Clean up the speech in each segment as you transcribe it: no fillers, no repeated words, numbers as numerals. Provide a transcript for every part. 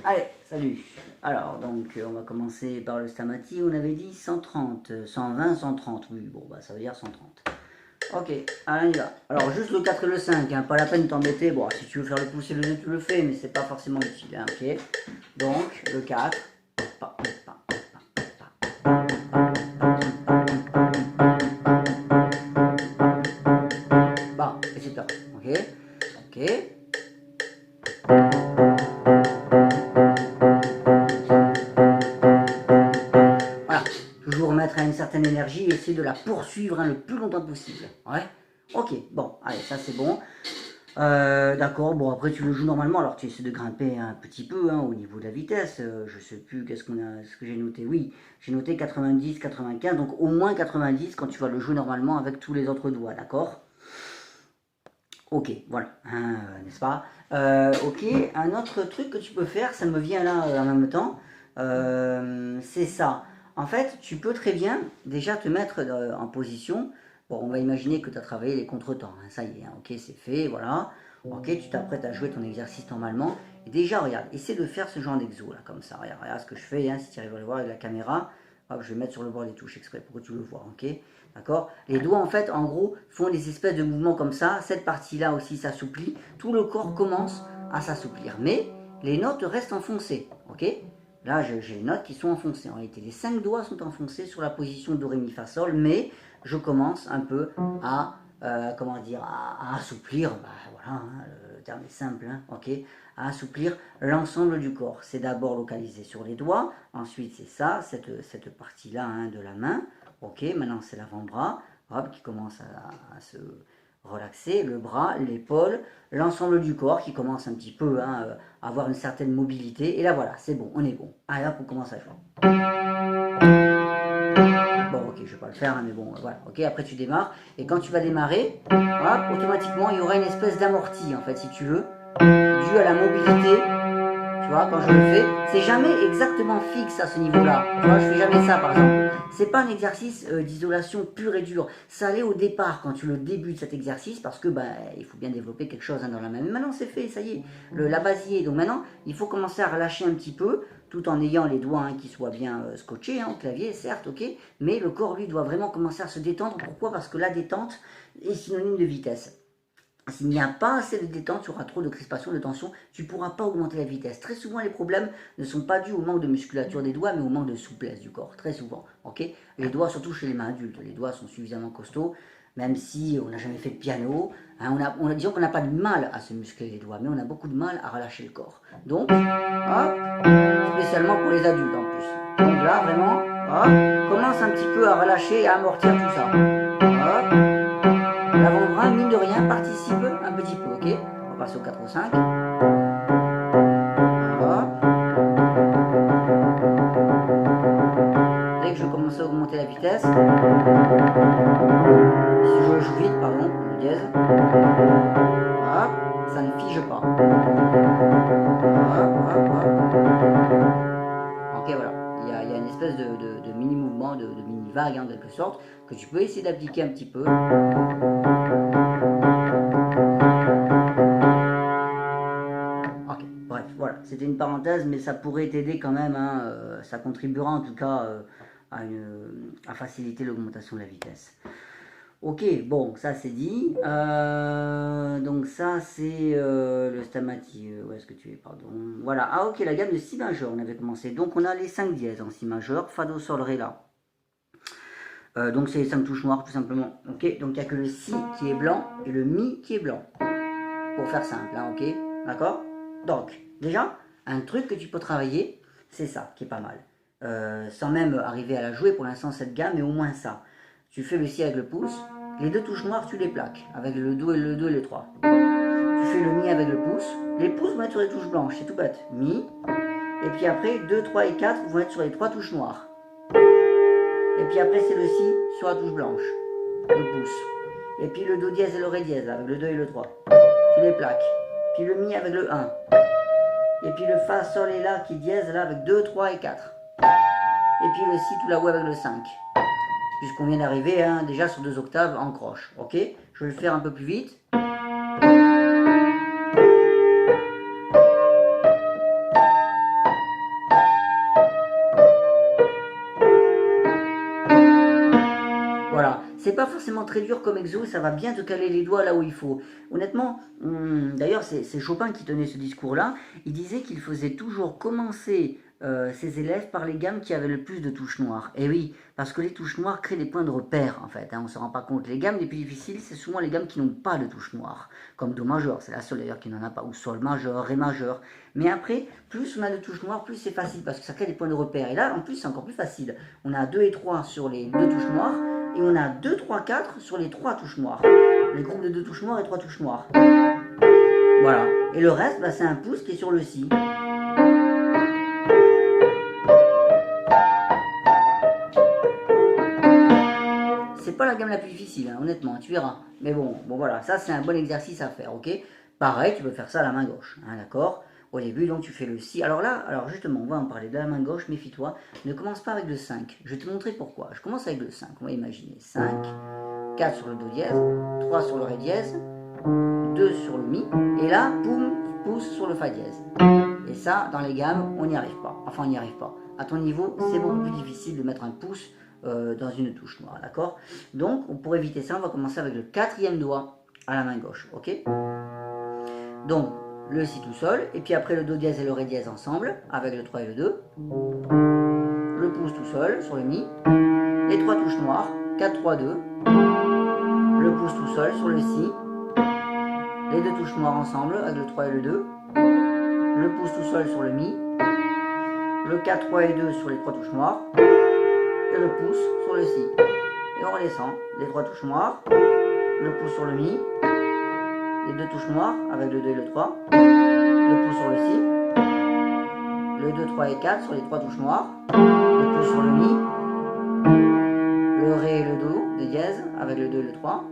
Allez, salut. Alors, donc, on va commencer par le Stamati. On avait dit 130, 120, 130. Oui, bon, bah, ça veut dire 130. Ok, allez, on y va. Alors, juste le 4 et le 5, hein, pas la peine de t'embêter. Bon, si tu veux faire le pouce et le 2, tu le fais, mais c'est pas forcément utile, hein, ok. Donc, le 4. Bon, etc. Ok, ok. Voilà, toujours remettre à une certaine énergie et essayer de la poursuivre le plus longtemps possible. Ouais. Ok, bon, allez, ça c'est bon. D'accord, bon après tu le joues normalement, alors tu essaies de grimper un petit peu au niveau de la vitesse, je sais plus qu'est-ce que j'ai noté, oui, j'ai noté 90, 95, donc au moins 90 quand tu vas le jouer normalement avec tous les autres doigts, d'accord? Ok, voilà, n'est-ce pas? Ok, un autre truc que tu peux faire, ça me vient là en même temps, c'est ça. En fait, tu peux très bien déjà te mettre en position. Bon, on va imaginer que tu as travaillé les contretemps, hein, ça y est, hein, ok, c'est fait, voilà. Ok, tu t'apprêtes à jouer ton exercice normalement. Et déjà, regarde, essaie de faire ce genre d'exo là, comme ça. Regarde ce que je fais, hein, si tu arrives à le voir avec la caméra. Hop, je vais mettre sur le bord des touches exprès pour que tu le vois, ok? D'accord? Les doigts, en fait, en gros, font des espèces de mouvements comme ça. Cette partie-là aussi s'assouplit. Tout le corps commence à s'assouplir. Mais les notes restent enfoncées, ok? Là, j'ai les notes qui sont enfoncées. En réalité, les 5 doigts sont enfoncés sur la position do, ré, mi, fa, sol. Mais je commence un peu à, comment dire, à assouplir. Bah, voilà, hein, le terme est simple, hein, ok? À assouplir l'ensemble du corps. C'est d'abord localisé sur les doigts. Ensuite, c'est ça, cette partie-là de la main. Ok, maintenant c'est l'avant-bras, qui commence à se relaxer, le bras, l'épaule, l'ensemble du corps qui commence un petit peu à avoir une certaine mobilité. Et là voilà, c'est bon, on est bon. Allez hop, on commence à jouer. Bon, ok, je vais pas le faire, mais bon, voilà. Ok, après tu démarres. Et quand tu vas démarrer, hop, automatiquement il y aura une espèce d'amorti en fait, si tu veux, dû à la mobilité. Tu vois, quand je le fais, c'est jamais exactement fixe à ce niveau-là. Tu vois, je fais jamais ça, par exemple. C'est pas un exercice d'isolation pur et dur. Ça allait au départ, quand tu le débutes cet exercice, parce que il faut bien développer quelque chose dans la main. Mais maintenant, c'est fait, ça y est, la base y est. Donc maintenant, il faut commencer à relâcher un petit peu, tout en ayant les doigts qui soient bien scotchés au clavier, certes, ok. Mais le corps, lui, doit vraiment commencer à se détendre. Pourquoi? Parce que la détente est synonyme de vitesse. S'il n'y a pas assez de détente, tu auras trop de crispation, de tension, tu ne pourras pas augmenter la vitesse. Très souvent, les problèmes ne sont pas dus au manque de musculature des doigts, mais au manque de souplesse du corps. Très souvent, ok? Les doigts, surtout chez les mains adultes, les doigts sont suffisamment costauds, même si on n'a jamais fait de piano. Disons qu'on n'a pas de mal à se muscler les doigts, mais on a beaucoup de mal à relâcher le corps. Donc, hop, spécialement pour les adultes en plus. Donc là, vraiment, hop, commence un petit peu à relâcher et à amortir tout ça. Hop. L'avant-bras, mine de rien, participe un petit peu, ok? On va passer au 4 ou 5. Hop. Dès que je commence à augmenter la vitesse, si je joue vite, pardon, le dièse, hop, ça ne fige pas. Hop, hop, hop. Ok, voilà. Il y a une espèce de mini-mouvement, de mini-vague en quelque sorte, que tu peux essayer d'appliquer un petit peu. Ok, bref, voilà, c'était une parenthèse, mais ça pourrait t'aider quand même, ça contribuera en tout cas à faciliter l'augmentation de la vitesse. Ok, bon, ça c'est dit. Donc ça c'est le Stamati. Où est-ce que tu es, pardon? Voilà, ah ok, la gamme de si majeur, on avait commencé. Donc on a les 5 dièses en si majeur, Fa, Do, Sol, Ré, La. Donc c'est les 5 touches noires tout simplement. Ok, donc il n'y a que le Si qui est blanc et le Mi qui est blanc. Pour faire simple, ok? D'accord? Donc, déjà, un truc que tu peux travailler, c'est ça, qui est pas mal. Sans même arriver à la jouer pour l'instant cette gamme, mais au moins ça. Tu fais le Si avec le pouce, les 2 touches noires tu les plaques, avec le Do et le 2 et le 3. Tu fais le Mi avec le pouce, les pouces vont être sur les touches blanches, c'est tout bête. Mi, et puis après 2, 3 et 4 vont être sur les 3 touches noires. Et puis après c'est le Si sur la touche blanche, le pouce. Et puis le Do dièse et le Ré dièse, avec le 2 et le 3. Tu les plaques. Puis le Mi avec le 1. Et puis le Fa, Sol et La qui dièse là avec 2, 3 et 4. Et puis le Si, tu la vois avec le 5. Puisqu'on vient d'arriver déjà sur 2 octaves en croche. Ok? Je vais le faire un peu plus vite. pas forcément très dur comme exo, ça va bien te caler les doigts là où il faut. Honnêtement, d'ailleurs c'est Chopin qui tenait ce discours-là, il disait qu'il faisait toujours commencer ses élèves par les gammes qui avaient le plus de touches noires. Et oui, parce que les touches noires créent des points de repère en fait, hein, on ne se rend pas compte. Les gammes les plus difficiles, c'est souvent les gammes qui n'ont pas de touches noires, comme Do majeur, c'est la seule d'ailleurs qui n'en a pas, ou Sol majeur, Ré majeur. Mais après, plus on a de touches noires, plus c'est facile, parce que ça crée des points de repère. Et là, en plus, c'est encore plus facile. On a 2 et 3 sur les 2 touches noires, et on a 2, 3, 4 sur les 3 touches noires. Les groupes de 2 touches noires et 3 touches noires. Voilà. Et le reste, bah, c'est un pouce qui est sur le Si. C'est pas la gamme la plus difficile, hein, honnêtement, tu verras. Mais bon, voilà, ça c'est un bon exercice à faire, ok? Pareil, tu peux faire ça à la main gauche, hein, d'accord? Au début, donc tu fais le Si. Alors là, justement, on va en parler de la main gauche, méfie-toi. Ne commence pas avec le 5. Je vais te montrer pourquoi. Je commence avec le 5, on va imaginer. 5, 4 sur le Do dièse, 3 sur le Ré dièse, 2 sur le Mi, et là, poum, pouce sur le Fa dièse. Et ça, dans les gammes, on n'y arrive pas. Enfin, on n'y arrive pas. À ton niveau, c'est beaucoup plus difficile de mettre un pouce dans une touche noire, d'accord? Donc, pour éviter ça, on va commencer avec le 4e doigt à la main gauche, ok? Donc, le Si tout seul, et puis après le Do dièse et le Ré dièse ensemble, avec le 3 et le 2. Le pouce tout seul sur le Mi, les 3 touches noires, 4, 3, 2. Le pouce tout seul sur le Si, les 2 touches noires ensemble, avec le 3 et le 2. Le pouce tout seul sur le Mi, le 4, 3 et 2 sur les 3 touches noires, et le pouce sur le Si. Et on redescend, les 3 touches noires, le pouce sur le Mi, les 2 touches noires avec le 2 et le 3, le pouce sur le Si, le 2, 3 et 4 sur les 3 touches noires, le pouce sur le Mi, le Ré et le Do de dièse avec le 2 et le 3,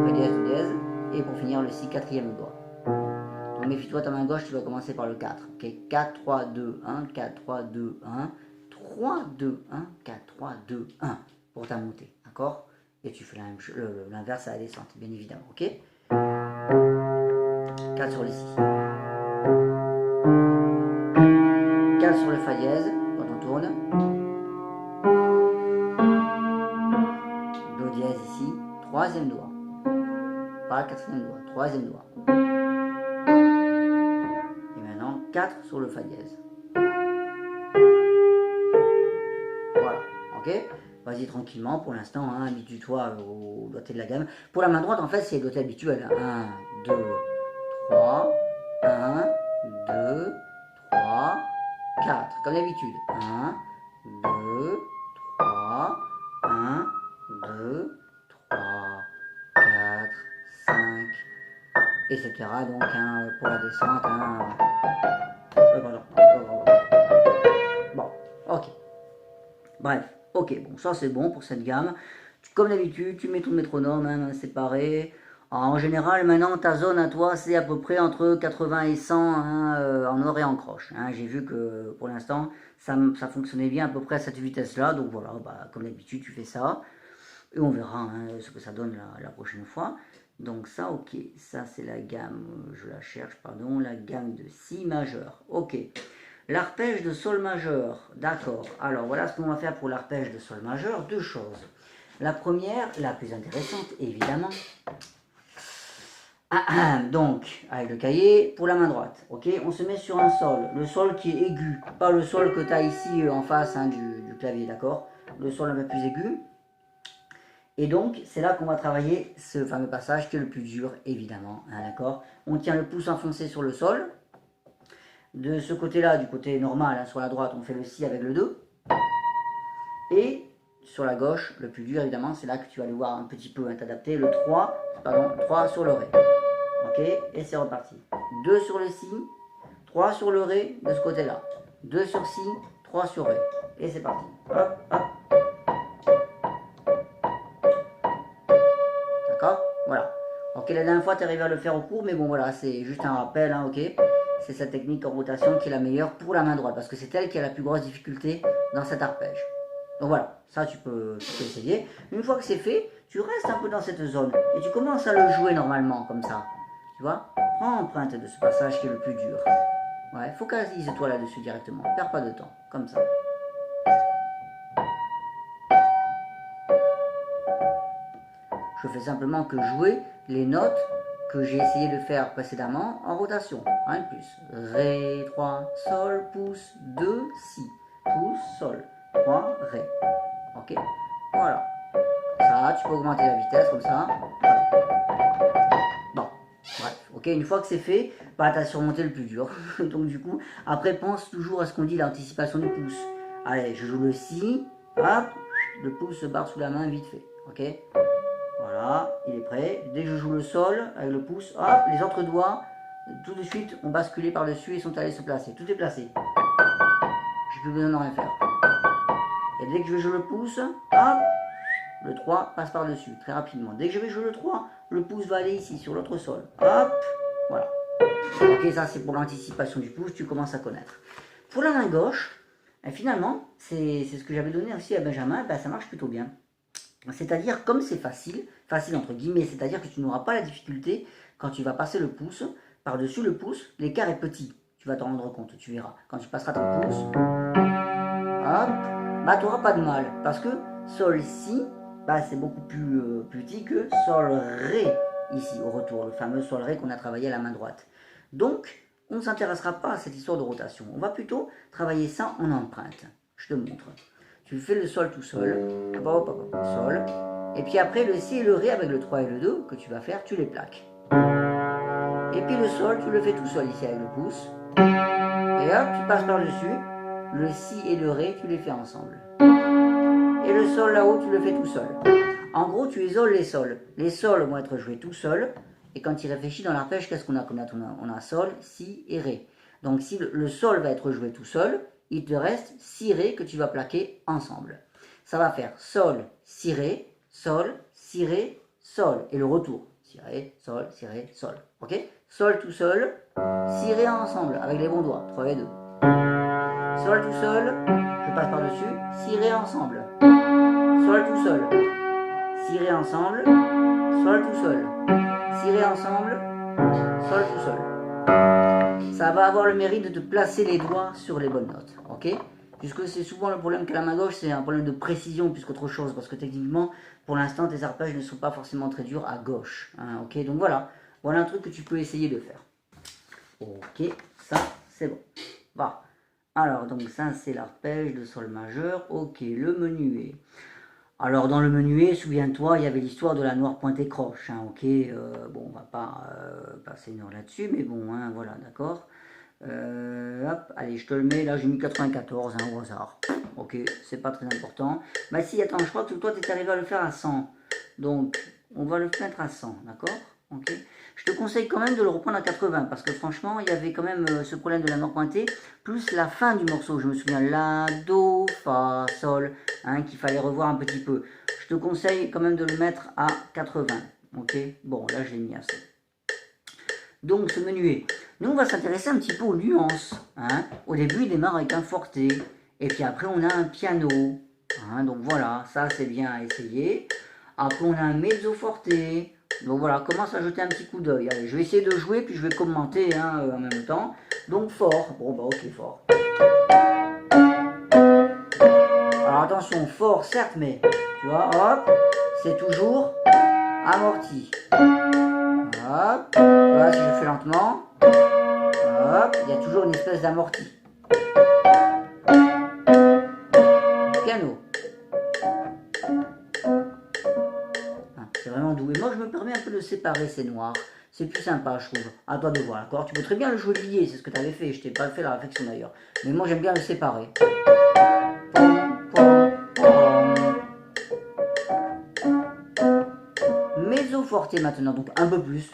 Ré dièse, Do dièse, et pour finir le Si, 4e doigt. Donc méfie-toi, ta main gauche, tu vas commencer par le 4. Ok, 4, 3, 2, 1, 4, 3, 2, 1, 3, 2, 1, 4, 3, 2, 1 pour ta montée, d'accord? Et tu fais l'inverse à la descente, bien évidemment, ok? 4 sur le Si. 4 sur le Fa dièse, quand on tourne. Do dièse ici, 3e doigt. Pas 4e doigt, 3e doigt. Et maintenant, 4 sur le Fa dièse. Voilà, ok? Vas-y tranquillement pour l'instant, hein, habitue-toi au doigté de la gamme. Pour la main droite, en fait, c'est le doigté habituel. 1, 2, 3, 1, 2, 3, 4. Comme d'habitude. 1, 2, 3, 1, 2, 3, 4, 5, etc. Donc, hein, pour la descente, bon, ok. Bref, ok, bon, ça c'est bon pour cette gamme. Comme d'habitude, tu mets ton métronome hein, séparé. En général, maintenant, ta zone à toi, c'est à peu près entre 80 et 100 hein, en or et en croche. Hein. J'ai vu que pour l'instant, ça fonctionnait bien à peu près à cette vitesse-là. Donc voilà, bah, comme d'habitude, tu fais ça. Et on verra hein, ce que ça donne la prochaine fois. Donc ça, ok, ça c'est la gamme, je la cherche, pardon, la gamme de Si majeur. Ok. L'arpège de Sol majeur, d'accord. Alors voilà ce qu'on va faire pour l'arpège de Sol majeur. Deux choses. La première, la plus intéressante, évidemment. Donc, avec le cahier, pour la main droite, ok, on se met sur un sol, le sol qui est aigu, pas le sol que tu as ici en face hein, du clavier, d'accord? Le sol un peu plus aigu. Et donc, c'est là qu'on va travailler ce fameux passage qui est le plus dur, évidemment, hein, d'accord? On tient le pouce enfoncé sur le sol. De ce côté-là, du côté normal, hein, sur la droite, on fait le Si avec le 2. Et sur la gauche, le plus dur, évidemment, c'est là que tu vas devoir un petit peu t'adapter, le 3 sur le Ré. Ok, et c'est reparti. 2 sur le Si, 3 sur le Ré de ce côté-là. 2 sur Si, 3 sur Ré. Et c'est parti. Hop, hop. D'accord? Voilà. Ok, la dernière fois, tu es arrivé à le faire au cours, mais bon, voilà, c'est juste un rappel, hein, ok? C'est cette technique en rotation qui est la meilleure pour la main droite, parce que c'est elle qui a la plus grosse difficulté dans cet arpège. Donc voilà, ça tu peux essayer. Une fois que c'est fait, tu restes un peu dans cette zone, et tu commences à le jouer normalement, comme ça. Tu vois? Prends empreinte de ce passage qui est le plus dur. Ouais, focalise-toi là-dessus directement, perds pas de temps, comme ça. fais simplement que jouer les notes que j'ai essayé de faire précédemment en rotation. Rien de plus. Ré, 3, Sol, pouce, 2, Si. Pouce, Sol, 3, Ré. Ok, voilà. Ça, tu peux augmenter la vitesse comme ça. Voilà. Bon, bref. Ok, une fois que c'est fait, bah, tu as surmonté le plus dur. Donc du coup, après, pense toujours à ce qu'on dit, l'anticipation du pouce. Allez, je joue le Si. Hop, le pouce se barre sous la main vite fait. Ok. Voilà, il est prêt. Dès que je joue le sol, avec le pouce, hop, les autres doigts, tout de suite, ont basculé par-dessus et sont allés se placer. Tout est placé. J'ai plus besoin de rien faire. Et dès que je vais jouer le pouce, hop, le 3 passe par-dessus, très rapidement. Dès que je vais jouer le 3, le pouce va aller ici, sur l'autre sol. Hop, voilà. Ok, ça c'est pour l'anticipation du pouce, tu commences à connaître. Pour la main gauche, finalement, c'est ce que j'avais donné aussi à Benjamin, ben, ça marche plutôt bien. C'est-à-dire, comme c'est facile entre guillemets, c'est-à-dire que tu n'auras pas la difficulté quand tu vas passer le pouce, par-dessus le pouce, l'écart est petit. Tu vas t'en rendre compte, tu verras. Quand tu passeras ton pouce, hop, bah tu n'auras pas de mal. Parce que Sol, Si, bah, c'est beaucoup plus petit que Sol, Ré, ici, au retour. Le fameux Sol, Ré qu'on a travaillé à la main droite. Donc, on ne s'intéressera pas à cette histoire de rotation. On va plutôt travailler ça en empreinte. Je te montre. Tu fais le sol tout seul, sol, et puis après le Si et le Ré avec le 3 et le 2 que tu vas faire, tu les plaques. Et puis le sol, tu le fais tout seul ici avec le pouce, et hop, tu passes par-dessus, le Si et le Ré, tu les fais ensemble. Et le sol là-haut, tu le fais tout seul. En gros, tu isoles les sols. Les sols vont être joués tout seuls, et quand tu réfléchis dans l'arpège, qu'est-ce qu'on a? On a Sol, Si et Ré. Donc si le sol va être joué tout seul, il te reste 6 Ré que tu vas plaquer ensemble. Ça va faire Sol, Si Ré, Sol, Si Ré, Sol. Et le retour. Si Ré, Sol, Si Ré, Sol. Ok? Sol tout seul, Si Ré ensemble, avec les bons doigts. 3 et 2. Sol tout seul, je passe par-dessus, Si Ré ensemble. Sol tout seul, Si Ré ensemble, Sol tout seul. Si Ré ensemble, Sol tout seul. Ça va avoir le mérite de te placer les doigts sur les bonnes notes, ok? Puisque c'est souvent le problème que la main gauche, c'est un problème de précision plus qu'autre chose, parce que techniquement, pour l'instant, tes arpèges ne sont pas forcément très durs à gauche, hein, ok? Donc voilà un truc que tu peux essayer de faire. Ok, ça, c'est bon. Voilà. Alors, donc ça, c'est l'arpège de sol majeur, ok, le menuet. Alors dans le menuet, souviens-toi, il y avait l'histoire de la noire pointée croche, hein, ok, bon, on va pas passer une heure là-dessus, mais bon, hein, voilà, d'accord. Hop, allez, je te le mets, là j'ai mis 94, hein, au hasard, ok, c'est pas très important. Bah si, attends, je crois que toi tu es arrivé à le faire à 100, donc on va le mettre à 100, d'accord, ok. Je te conseille quand même de le reprendre à 80, parce que franchement, il y avait quand même ce problème de la noire pointée, plus la fin du morceau, je me souviens, La, Do, Fa, Sol, hein, qu'il fallait revoir un petit peu. Je te conseille quand même de le mettre à 80, ok. Bon, là je l'ai mis à 100. Donc ce menuet, nous on va s'intéresser un petit peu aux nuances, hein. Au début il démarre avec un forté, et puis après on a un piano, hein, donc voilà, ça c'est bien à essayer. Après on a un mezzo forte. Donc voilà, commence à jeter un petit coup d'œil. Allez, je vais essayer de jouer, puis je vais commenter, hein, en même temps. Donc fort, bon bah ok, fort. Alors attention, fort certes, mais tu vois, hop, c'est toujours amorti. Hop, tu vois, si je fais lentement, hop, il y a toujours une espèce d'amorti. Piano. C'est vraiment doux. Et moi, je me permets un peu de séparer ces noirs. C'est plus sympa, je trouve. À toi de voir, d'accord? Tu peux très bien le jouer lié, c'est ce que tu avais fait. Je t'ai pas fait la réflexion d'ailleurs. Mais moi, j'aime bien le séparer. Mezzo forte maintenant, donc un peu plus.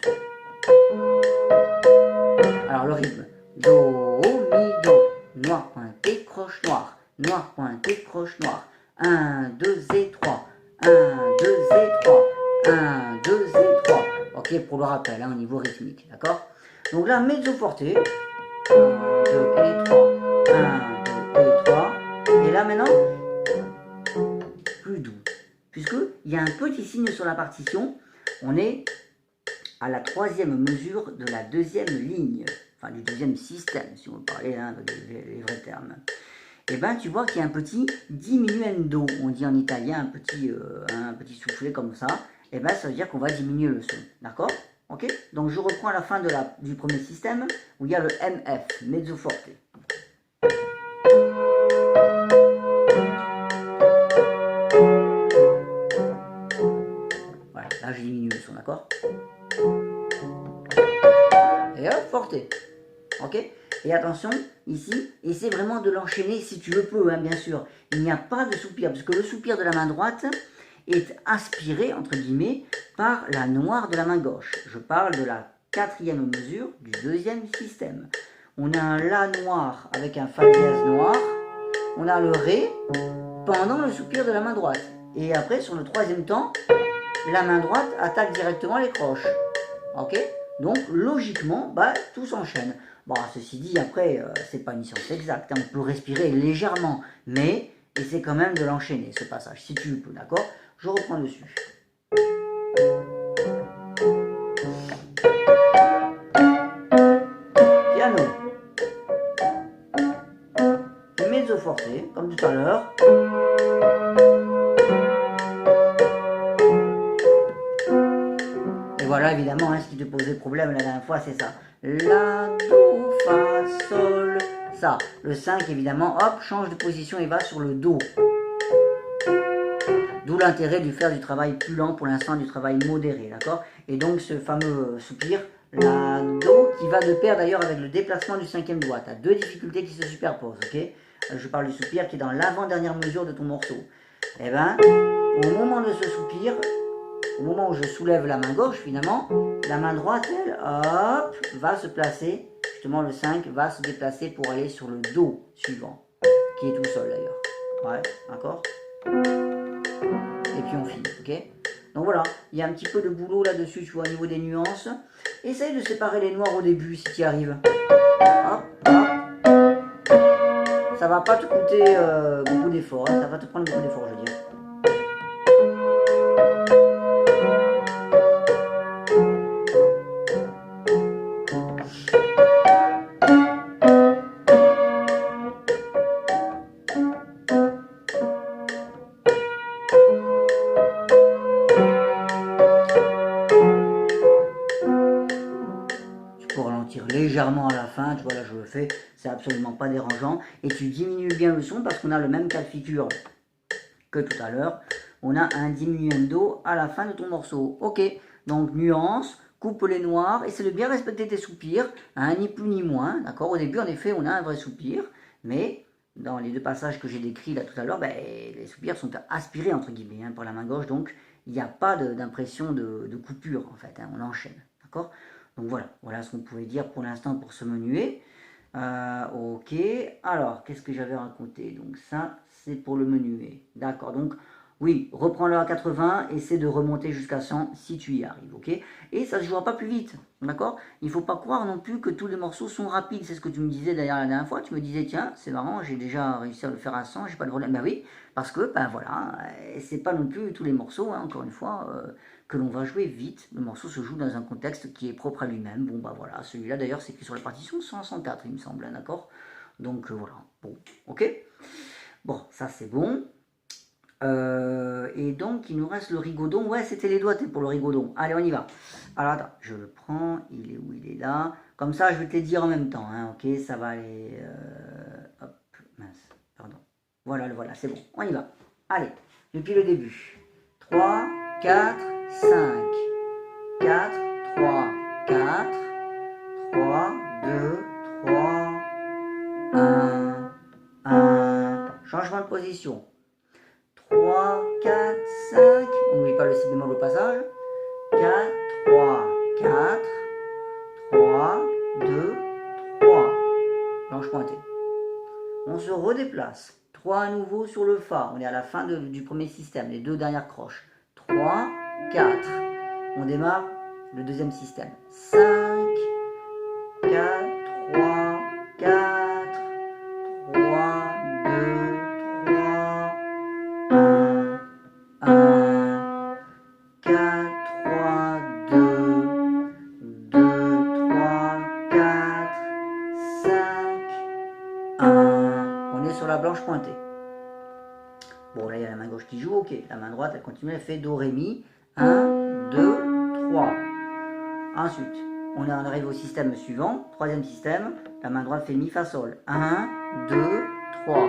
Alors, le rythme. Do, mi, do. Noir, pointé, croche, noir. Noir, pointé, croche, noir. 1, 2 et 3. 1, 2 et 3. 1, 2 et 3. Ok, pour le rappel, hein, au niveau rythmique, d'accord? Donc là, mezzo forte. 1, 2 et 3. 1, 2 et 3. Et là, maintenant, plus doux. Puisqu'il y a un petit signe sur la partition. On est à la 3e mesure de la 2e ligne. Enfin, du 2e système, si on veut parler, hein, avec les vrais termes. Et bien tu vois qu'il y a un petit diminuendo, on dit en italien un petit soufflet comme ça, et ben ça veut dire qu'on va diminuer le son. D'accord? Ok? Donc je reprends à la fin du premier système où il y a le MF, mezzo forte. Voilà, là je diminue le son, d'accord? Et hop, forte. Ok? Et attention, ici, essaie vraiment de l'enchaîner si tu le peux, hein, bien sûr. Il n'y a pas de soupir, parce que le soupir de la main droite est aspiré, entre guillemets, par la noire de la main gauche. Je parle de la 4e mesure du 2e système. On a un La noir avec un Fa dièse noir. On a le Ré pendant le soupir de la main droite. Et après, sur le 3e temps, la main droite attaque directement les croches. Ok? Donc, logiquement, bah, tout s'enchaîne. Bon, ceci dit, après, c'est pas une science exacte. Hein. On peut respirer légèrement, mais essaie quand même de l'enchaîner, ce passage, si tu le peux, d'accord? Je reprends dessus. Piano. Mezzo forcé, comme tout à l'heure. Et voilà, évidemment, hein, ce qui te posait problème la dernière fois, c'est ça. La, do, fa, sol, ça. Le 5, évidemment, hop, change de position et va sur le do. D'où l'intérêt de faire du travail plus lent pour l'instant, du travail modéré, d'accord? Et donc ce fameux soupir, la do, qui va de pair d'ailleurs avec le déplacement du 5e doigt. Tu as deux difficultés qui se superposent, ok? Je parle du soupir qui est dans l'avant-dernière mesure de ton morceau. Et bien, au moment de ce soupir, au moment où je soulève la main gauche, finalement, la main droite, elle, hop, va se placer, justement le 5 va se déplacer pour aller sur le do suivant, qui est tout seul d'ailleurs. Ouais, d'accord? Et puis on finit, ok? Donc voilà, il y a un petit peu de boulot là-dessus, tu vois, au niveau des nuances. Essaye de séparer les noirs au début si tu y arrives. Hop, hop. Ça va pas te coûter beaucoup d'efforts, hein, ça va te prendre beaucoup d'efforts, je veux dire. Légèrement à la fin, tu vois là je le fais, c'est absolument pas dérangeant et tu diminues bien le son parce qu'on a le même cas de figure que tout à l'heure, on a un diminuendo à la fin de ton morceau. Ok, donc nuance, coupe les noirs, essaie de bien respecter tes soupirs, hein, ni plus ni moins, d'accord? Au début en effet on a un vrai soupir, mais dans les deux passages que j'ai décrits là tout à l'heure, ben, les soupirs sont aspirés entre guillemets hein, par la main gauche, donc il n'y a pas d'impression de coupure en fait, hein, on enchaîne, d'accord? Donc voilà ce qu'on pouvait dire pour l'instant pour ce menuet. Ok, alors qu'est-ce que j'avais raconté? Donc ça c'est pour le menuet, d'accord, donc oui, reprends-le à 80, essaie de remonter jusqu'à 100 si tu y arrives, ok? Et ça ne se jouera pas plus vite, d'accord? Il ne faut pas croire non plus que tous les morceaux sont rapides, c'est ce que tu me disais d'ailleurs la dernière fois, tu me disais tiens, c'est marrant, j'ai déjà réussi à le faire à 100, j'ai pas de problème, ben oui, parce que, ben voilà, c'est pas non plus tous les morceaux, hein, encore une fois, que l'on va jouer vite, le morceau se joue dans un contexte qui est propre à lui-même, bon bah voilà, celui-là d'ailleurs c'est écrit sur la partition 104 il me semble, hein, d'accord? Donc voilà, bon, ok? Bon, ça c'est bon. Et donc, il nous reste le rigodon. Ouais, c'était les doigts pour le rigodon. Allez, on y va. Alors, attends, je le prends. Il est où? Il est là. Comme ça, je vais te les dire en même temps. Hein, ok, ça va aller... hop, mince, pardon. Voilà, c'est bon. On y va. Allez, depuis le début. 3, 4, 5. 4, 3, 4. 3, 2, 3. 1. Changement de position. 3, 4, 5, on n'oublie pas le si bémol au passage, 4, 3, 4, 3, 2, 3, planche pointée. On se redéplace, 3 à nouveau sur le Fa, on est à la fin du premier système, les deux dernières croches, 3, 4, on démarre le deuxième système, 5, 4, 3, 4, 3, 2, 3, 1, 4, 3, 2, 3, 4, 5, 1. On est sur la blanche pointée. Bon, là, il y a la main gauche qui joue, ok. La main droite, elle continue, elle fait Do, Ré, Mi. 1, 2, 3. Ensuite, on arrive au système suivant, troisième système, la main droite fait mi, fa, sol. 1, 2, 3.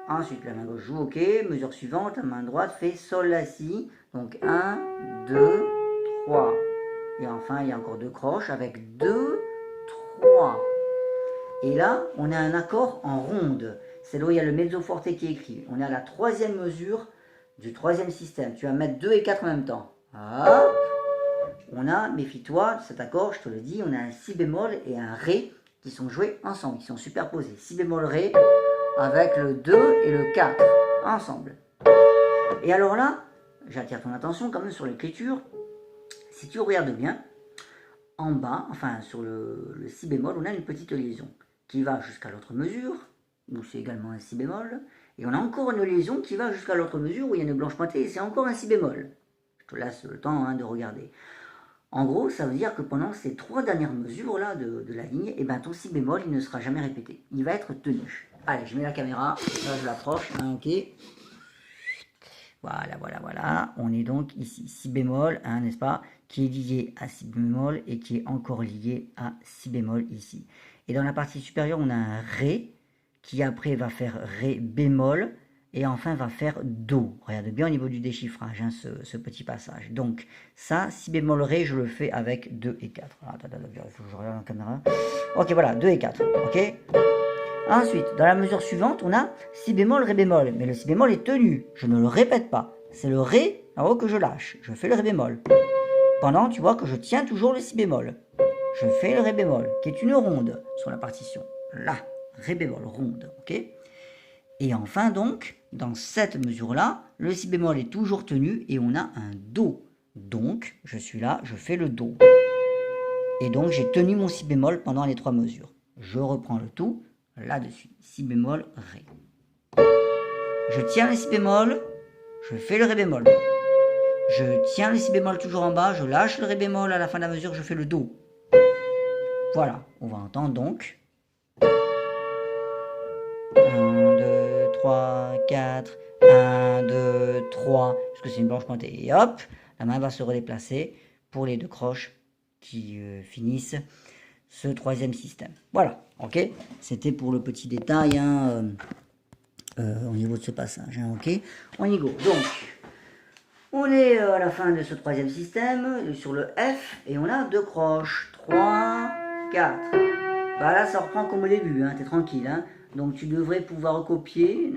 Ensuite, la main gauche joue ok, mesure suivante, la main droite fait sol, la, si. Donc 1, 2, 3. Et enfin, il y a encore 2 croches avec 2, 3. Et là, on a un accord en ronde. C'est là où il y a le mezzo forte qui est écrit. On est à la troisième mesure du troisième système. Tu vas mettre 2 et 4 en même temps. Hop. On a, méfie-toi, cet accord, je te le dis, on a un si bémol et un ré qui sont joués ensemble, qui sont superposés. Si bémol ré avec le 2 et le 4 ensemble. Et alors là, j'attire ton attention quand même sur l'écriture. Si tu regardes bien, en bas, enfin sur le si bémol, on a une petite liaison qui va jusqu'à l'autre mesure, où c'est également un si bémol, et on a encore une liaison qui va jusqu'à l'autre mesure où il y a une blanche pointée et c'est encore un si bémol. Je te laisse le temps de regarder. En gros, ça veut dire que pendant ces 3 dernières mesures là de la ligne, et ben ton si bémol il ne sera jamais répété, il va être tenu. Allez, je mets la caméra, là je l'approche, ok. Voilà. On est donc ici, si bémol, n'est-ce pas, qui est lié à si bémol et qui est encore lié à si bémol ici. Et dans la partie supérieure, on a un ré qui après va faire ré bémol et enfin va faire do. Regarde bien au niveau du déchiffrage, ce petit passage. Donc ça, si bémol ré, je le fais avec 2 et 4. Attends, il faut que je regarde la caméra. Ok, voilà, 2 et 4, ok. Ensuite, dans la mesure suivante, on a si bémol, ré bémol. Mais le si bémol est tenu. Je ne le répète pas. C'est le ré en haut que je lâche. Je fais le ré bémol. Pendant, tu vois que je tiens toujours le si bémol. Je fais le ré bémol, qui est une ronde sur la partition. Là, ré bémol, ronde. Ok. Et enfin, donc, dans cette mesure-là, le si bémol est toujours tenu et on a un do. Donc, je suis là, je fais le do. Et donc, j'ai tenu mon si bémol pendant les 3 mesures. Je reprends le tout. Là-dessus, si bémol, ré. Je tiens le si bémol, je fais le ré bémol. Je tiens le si bémol toujours en bas, je lâche le ré bémol à la fin de la mesure, je fais le do. Voilà, on va entendre donc 1, 2, 3, 4, 1, 2, 3, parce que c'est une blanche pointée. Et hop, la main va se redéplacer pour les 2 croches qui finissent ce troisième système. Voilà, ok. C'était pour le petit détail au niveau de ce passage. Ok, on y go. Donc, on est à la fin de ce troisième système, sur le F, et on a 2 croches. 3, 4. Bah là, ça reprend comme au début, t'es tranquille. Donc, tu devrais pouvoir recopier.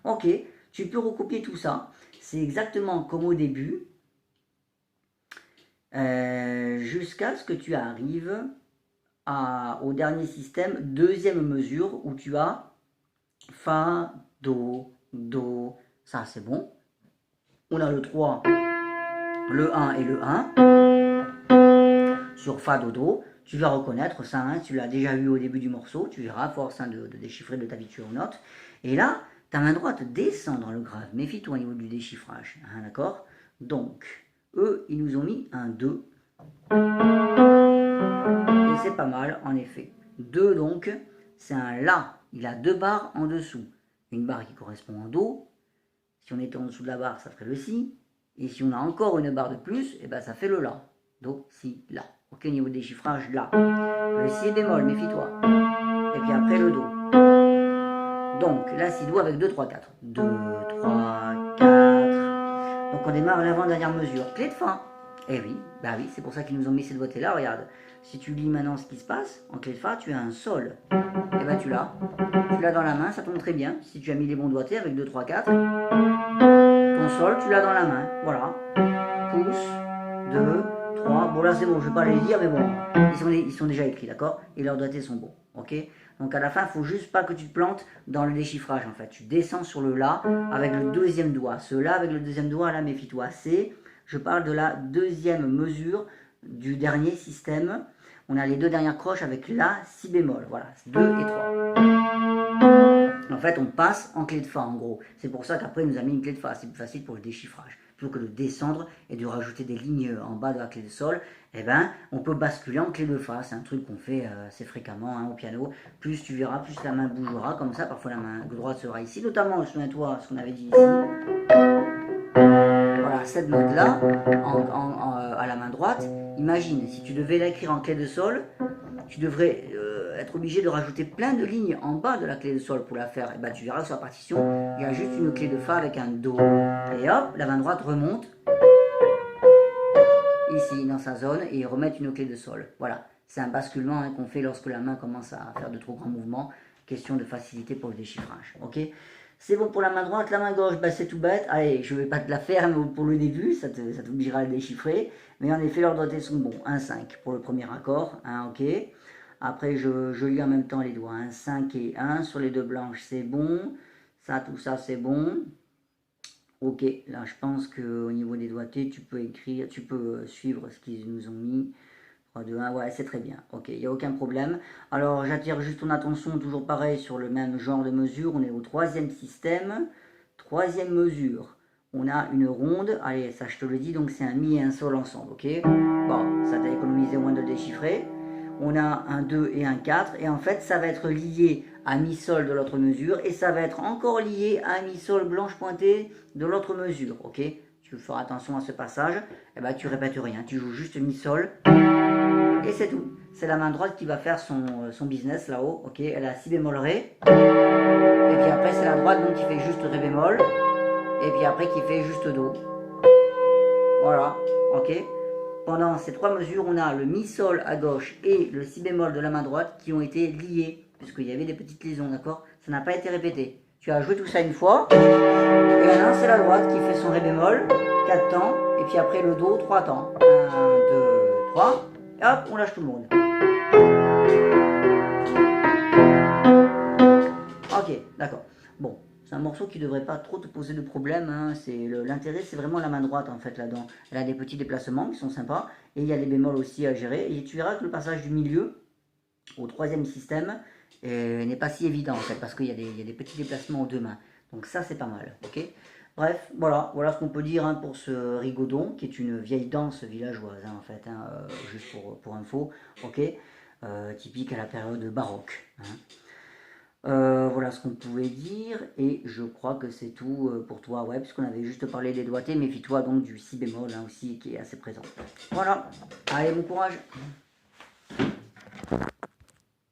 Ok, tu peux recopier tout ça. C'est exactement comme au début. Jusqu'à ce que tu arrives au dernier système, deuxième mesure, où tu as Fa, Do, Do, ça c'est bon. On a le 3, le 1 et le 1. Sur Fa, Do, Do, tu vas reconnaître ça, tu l'as déjà eu au début du morceau, tu verras, à force de déchiffrer, de t'habituer aux notes. Et là, ta main droite descend dans le grave, méfie-toi au niveau du déchiffrage, d'accord. Donc, eux, ils nous ont mis un 2. Et c'est pas mal, en effet. 2, donc, c'est un La. Il a 2 barres en dessous. Une barre qui correspond en Do. Si on était en dessous de la barre, ça ferait le Si. Et si on a encore une barre de plus, et ben ça fait le La. Do, Si, La. Ok, au niveau des chiffrages, La. Le Si est bémol, méfie-toi. Et puis après, le Do. Donc, La, Si, Do avec 2, 3, 4. 2, 3, 4. Donc, on démarre l'avant-dernière mesure. Clé de Fa. Eh oui, bah oui, c'est pour ça qu'ils nous ont mis cette boîte-là. Regarde, si tu lis maintenant ce qui se passe, en clé de Fa, tu as un Sol. Et bah tu l'as dans la main, ça tombe très bien. Si tu as mis les bons doigtés avec 2, 3, 4, ton Sol, tu l'as dans la main. Voilà. Pouce, 2, 3. Bon là c'est bon, je vais pas les lire, mais bon, ils sont déjà écrits, d'accord. Et leurs doigtés sont bons, ok. Donc à la fin, il faut juste pas que tu te plantes dans le déchiffrage, en fait. Tu descends sur le La avec le deuxième doigt. Ce La avec le deuxième doigt, là, méfie-toi, c'est... Je parle de la deuxième mesure du dernier système. On a les 2 dernières croches avec La, Si bémol. Voilà, 2 et 3. En fait, on passe en clé de Fa, en gros. C'est pour ça qu'après, il nous a mis une clé de Fa. C'est plus facile pour le déchiffrage. plutôt que de descendre et de rajouter des lignes en bas de la clé de sol, eh ben, on peut basculer en clé de fa. C'est un truc qu'on fait assez fréquemment hein, au piano. Plus tu verras, plus la main bougera comme ça. Parfois la main droite sera ici, notamment, souviens-toi ce qu'on avait dit ici. Voilà, cette note-là, à la main droite, imagine, si tu devais l'écrire en clé de sol, tu devrais être obligé de rajouter plein de lignes en bas de la clé de sol pour la faire. Et ben, tu verras que sur la partition, il y a juste une clé de fa avec un do. Et hop, la main droite remonte ici dans sa zone et remettre une clé de sol. Voilà, c'est un basculement hein, qu'on fait lorsque la main commence à faire de trop grands mouvements. Question de facilité pour le déchiffrage. Ok, c'est bon pour la main droite. La main gauche, ben, c'est tout bête. Allez, je ne vais pas te la faire pour le début, ça t'obligera à le déchiffrer. Mais en effet, l'ordre des sont bons. 1-5 pour le premier accord. Ok. Après, je lis en même temps les doigts. 5 et 1 sur les deux blanches, c'est bon. Ça, tout ça, c'est bon. Ok, là, je pense qu'au niveau des doigtés, tu peux écrire, tu peux suivre ce qu'ils nous ont mis. 3, 2, 1, ouais, c'est très bien. Ok, il n'y a aucun problème. Alors, j'attire juste ton attention, toujours pareil, sur le même genre de mesure. On est au troisième système. Troisième mesure. On a une ronde. Allez, ça, je te le dis, donc c'est un mi et un sol ensemble, ok? Bon, ça t'a économisé au moins de le déchiffrer. On a un 2 et un 4. Et en fait, ça va être lié à mi-sol de l'autre mesure. Et ça va être encore lié à mi-sol blanche pointée de l'autre mesure, ok? Tu feras attention à ce passage. Et ben, tu répètes rien. Tu joues juste mi-sol. Et c'est tout. C'est la main droite qui va faire son business là-haut. Ok, elle a si bémol ré. Et puis après, c'est la droite donc qui fait juste ré bémol. Et puis après, qui fait juste do. Voilà. Ok. Pendant ces trois mesures, on a le mi sol à gauche et le si bémol de la main droite qui ont été liés. Puisqu'il y avait des petites liaisons, d'accord? Ça n'a pas été répété. Tu as joué tout ça une fois. Et maintenant, c'est la droite qui fait son ré bémol. 4 temps. Et puis après, le do, 3 temps. 1, 2, 3. Et hop, on lâche tout le monde. Ok, d'accord. Bon, c'est un morceau qui ne devrait pas trop te poser de problème. Hein. L'intérêt, c'est vraiment la main droite, en fait, là-dedans. Elle a des petits déplacements qui sont sympas. Et il y a les bémols aussi à gérer. Et tu verras que le passage du milieu au troisième système n'est pas si évident, en fait, parce qu'il y a des petits déplacements aux deux mains. Donc ça, c'est pas mal, ok? Bref, voilà ce qu'on peut dire hein, pour ce rigodon, qui est une vieille danse villageoise, hein, en fait, hein, juste pour info, ok, typique à la période baroque. Hein. Voilà ce qu'on pouvait dire, et je crois que c'est tout pour toi, ouais, puisqu'on avait juste parlé des doigtés, méfie-toi donc du si bémol hein, aussi, qui est assez présent. Voilà, allez, bon courage.